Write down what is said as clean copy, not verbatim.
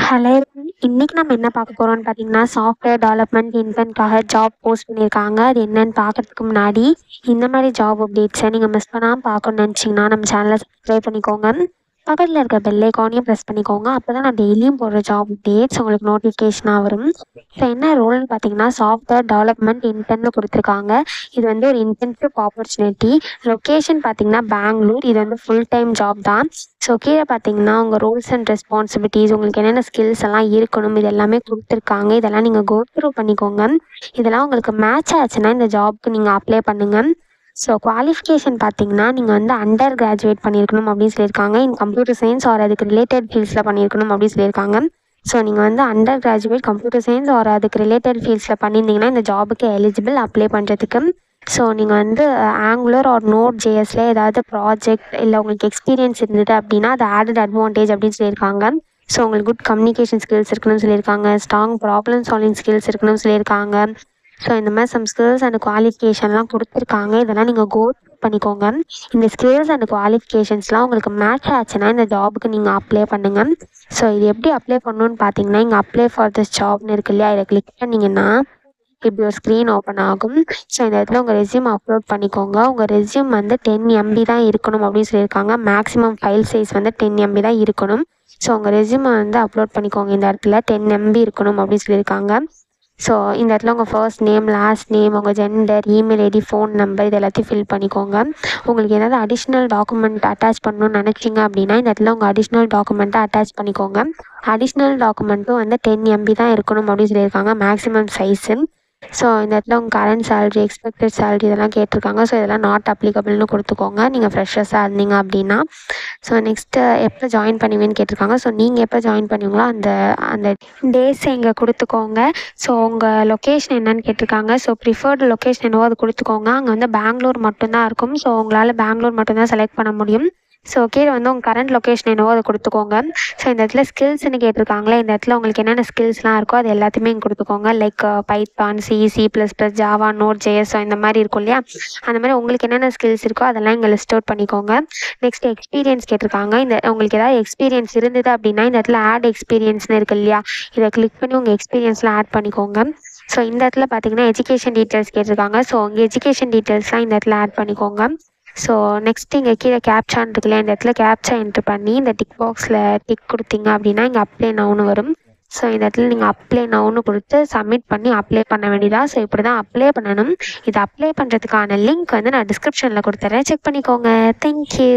Hello! இன்னைக்கு நம்ம என்ன பார்க்க போறோம்னு பார்த்தீங்கன்னா, சாஃப்ட்வேர் டெவலப்மெண்ட் இன்டர்ன்க்காக ஜாப் போஸ்ட் பண்ணியிருக்காங்க. அது என்னன்னு பார்க்கறதுக்கு முன்னாடி, இந்த மாரி ஜாப் அப்டேட்ஸை நீங்க மிஸ் பண்ணாம பார்க்கணும்னு நினச்சிங்கன்னா, நம்ம சேனலை சப்ஸ்கிரைப் பண்ணிக்கோங்க. பக்கத்துல இருக்க பெல் ஐகானையும் ப்ரெஸ் பண்ணிக்கோங்க. அப்பதான் நான் டெய்லியும் போடுற ஜாப் அப்டேட்ஸ் உங்களுக்கு நோட்டிஃபிகேஷனா வரும். இப்போ என்ன ரோல்னு பார்த்தீங்கன்னா, சாஃப்ட்வேர் டெவலப்மெண்ட் இன்டர்ன்னு குடுத்துருக்காங்க. இது வந்து ஒரு இன்டர்ன்ஷிப் ஆப்பர்ச்சுனிட்டி. லொகேஷன் பார்த்தீங்கன்னா பெங்களூர். இது வந்து ஃபுல் டைம் ஜாப் தான். ஸோ கீழே பார்த்தீங்கன்னா, உங்கள் ரோல்ஸ் அண்ட் ரெஸ்பான்சிபிலிட்டிஸ், உங்களுக்கு என்னென்ன ஸ்கில்ஸ் எல்லாம் இருக்கணும், இது எல்லாமே கொடுத்துருக்காங்க. இதெல்லாம் நீங்கள் கோ த்ரூ பண்ணிக்கோங்க. இதெல்லாம் உங்களுக்கு மேட்ச் ஆச்சுன்னா இந்த ஜாப்க்கு நீங்கள் அப்ளை பண்ணுங்கள். ஸோ குவாலிஃபிகேஷன் பார்த்தீங்கன்னா, நீங்கள் வந்து அண்டர் கிராஜுவேட் பண்ணியிருக்கணும் அப்படின்னு சொல்லியிருக்காங்க. இன் கம்ப்யூட்டர் சயின்ஸ் ஆர் அதுக்கு ரிலேட்டட் ஃபீல்ட்ஸில் பண்ணியிருக்கணும் அப்படின்னு சொல்லியிருக்காங்க. ஸோ நீங்கள் வந்து under graduate computer science or அதுக்கு ரிலேட்டட் ஃபீல்ட்ஸில் பண்ணியிருந்தீங்கன்னா இந்த ஜாபுக்கு எலிஜிபிள் அப்ளை பண்ணுறதுக்கு. ஸோ நீங்கள் வந்து ஆங்குலர் ஆர் நோட் ஜேஎஸ்ல ஏதாவது ப்ராஜெக்ட் இல்லை உங்களுக்கு எக்ஸ்பீரியன்ஸ் இருந்தது அப்படின்னா அது ஆடட் அட்வான்டேஜ் அப்படின்னு சொல்லியிருக்காங்க. ஸோ உங்களுக்கு குட் கம்யூனிகேஷன் ஸ்கில்ஸ் இருக்குன்னு சொல்லியிருக்காங்க. ஸ்ட்ராங் ப்ராப்ளம் சால்விங் ஸ்கில்ஸ் இருக்குன்னு சொல்லியிருக்காங்க. ஸோ இந்த மாதிரி சம் ஸ்கில்ஸ் அண்ட் குவாலிஃபிகேஷன்லாம் கொடுத்துருக்காங்க. இதெல்லாம் நீங்கள் கோ பண்ணிக்கோங்க. இந்த ஸ்கில்ஸ் அண்ட் குவாலிஃபிகேஷன்ஸ்லாம் உங்களுக்கு மேட்ச் ஆச்சுன்னா இந்த ஜாபுக்கு நீங்கள் அப்ளை பண்ணுங்கள். ஸோ இது எப்படி அப்ளை பண்ணணுன்னு பார்த்தீங்கன்னா, இங்கே அப்ளை ஃபார் திஸ் ஜாப்னு இருக்கு இல்லையா, இதை கிளிக் பண்ணிங்கன்னா இப்படி ஒரு ஸ்க்ரீன் ஓப்பன் ஆகும். ஸோ இந்த இடத்துல உங்கள் ரெஸ்யூம் அப்லோட் பண்ணிக்கோங்க. உங்கள் ரெஸ்யூம் வந்து 10 MB தான் இருக்கணும் அப்படின்னு சொல்லியிருக்காங்க. மேக்ஸிமம் ஃபைல் சைஸ் வந்து 10 MB தான் இருக்கணும். ஸோ உங்கள் ரெஸ்யூமை வந்து அப்லோட் பண்ணிக்கோங்க. இந்த இடத்துல 10 MB இருக்கணும் அப்படின்னு சொல்லியிருக்காங்க. ஸோ இந்த இடத்துல உங்கள் ஃபர்ஸ்ட் நேம், லாஸ்ட் நேம், உங்கள் gender, email ID, phone number இது எல்லாத்தையும் ஃபில் பண்ணிக்கோங்க. உங்களுக்கு ஏதாவது அடிஷ்னல் டாக்குமெண்ட் அட்டாச் பண்ணணும்னு நினச்சிங்க அப்படின்னா இந்த இடத்துல உங்கள் அடிஷ்னல் டாக்குமெண்ட்டை அட்டாச் பண்ணிக்கோங்க. அடிஷ்னல் டாக்குமெண்ட்டும் வந்து 10 MB தான் இருக்கணும் அப்படின்னு சொல்லியிருக்காங்க, மேக்ஸிமம் சைஸு. ஸோ இந்த இடத்துல உங்கள் கரண்ட் சேலரி, எக்ஸ்பெக்டட் சேலரி இதெல்லாம் கேட்டிருக்காங்க. ஸோ இதெல்லாம் நாட் அப்ளிகபிள்னு கொடுத்துக்கோங்க நீங்கள் ஃப்ரெஷர்ஸாக இருந்தீங்க அப்படின்னா. ஸோ நெக்ஸ்ட்டு எப்போ ஜாயின் பண்ணுவீன்னு கேட்டிருக்காங்க. ஸோ நீங்கள் எப்போ ஜாயின் பண்ணுவீங்களோ அந்த அந்த டேஸை இங்கே கொடுத்துக்கோங்க. ஸோ உங்கள் லொக்கேஷன் என்னன்னு கேட்டிருக்காங்க. ஸோ ப்ரிஃபர்டு லொக்கேஷன் என்னவோ அது கொடுத்துக்கோங்க. அங்கே வந்து பெங்களூர் மட்டும்தான் இருக்கும். ஸோ உங்களால் பெங்களூர் மட்டும்தான் செலக்ட் பண்ண முடியும். ஸோ கீழே வந்து உங்கள் கரண்ட் லொக்கேஷன் என்னவோ அதை கொடுத்துக்கோங்க. ஸோ இந்த இடத்துல ஸ்கில்ஸ்ன்னு கேட்டிருக்காங்களே, இந்த இடத்துல உங்களுக்கு என்னென்ன ஸ்கில்ஸ்லாம் இருக்கோ அது எல்லாத்தையுமே இங்கே கொடுத்துக்கோங்க. Like Python, C++, Java, node JS இந்த மாதிரி இருக்கும் இல்லையா, அந்த மாதிரி உங்களுக்கு என்னென்ன ஸ்கில்ஸ் இருக்கோ அதெல்லாம் இங்கே லிஸ்ட் அவுட் பண்ணிக்கோங்க. நெக்ஸ்ட் எக்ஸ்பீரியன்ஸ் கேட்டிருக்காங்க. இந்த உங்களுக்கு ஏதாவது எக்ஸ்பீரியன்ஸ் இருந்தது அப்படின்னா இந்த இடத்துல ஆட் எக்ஸ்பீரியன்ஸ்னு இருக்கு இல்லையா, இதை கிளிக் பண்ணி உங்கள் எக்ஸ்பீரியன்ஸ்லாம் ஆட் பண்ணிக்கோங்க. ஸோ இந்த இடத்துல பார்த்தீங்கன்னா எஜுகேஷன் டீட்டெயில்ஸ் கேட்டிருக்காங்க. ஸோ உங்கள் எஜுகேஷன் டீட்டெயில்ஸ்லாம் இந்த இடத்துல ஆட் பண்ணிக்கோங்க. ஸோ நெக்ஸ்ட் இங்கே கீழே கேப்சான் இருக்குல்ல, இந்த இடத்துல கேப்சா என்ட்ரு பண்ணி இந்த டிக் பாக்ஸில் டிக் கொடுத்தீங்க அப்படின்னா இங்கே அப்ளை நவுன்னு வரும். ஸோ இந்த இடத்துல நீங்கள் அப்ளை நவுன்னு கொடுத்து சப்மிட் பண்ணி அப்ளை பண்ண வேண்டியதா. ஸோ இப்படி தான் அப்ளை பண்ணணும். இதை அப்ளை பண்ணுறதுக்கான லிங்க் வந்து நான் டிஸ்கிரிப்ஷனில் கொடுத்துட்றேன், செக் பண்ணிக்கோங்க. தேங்க்யூ.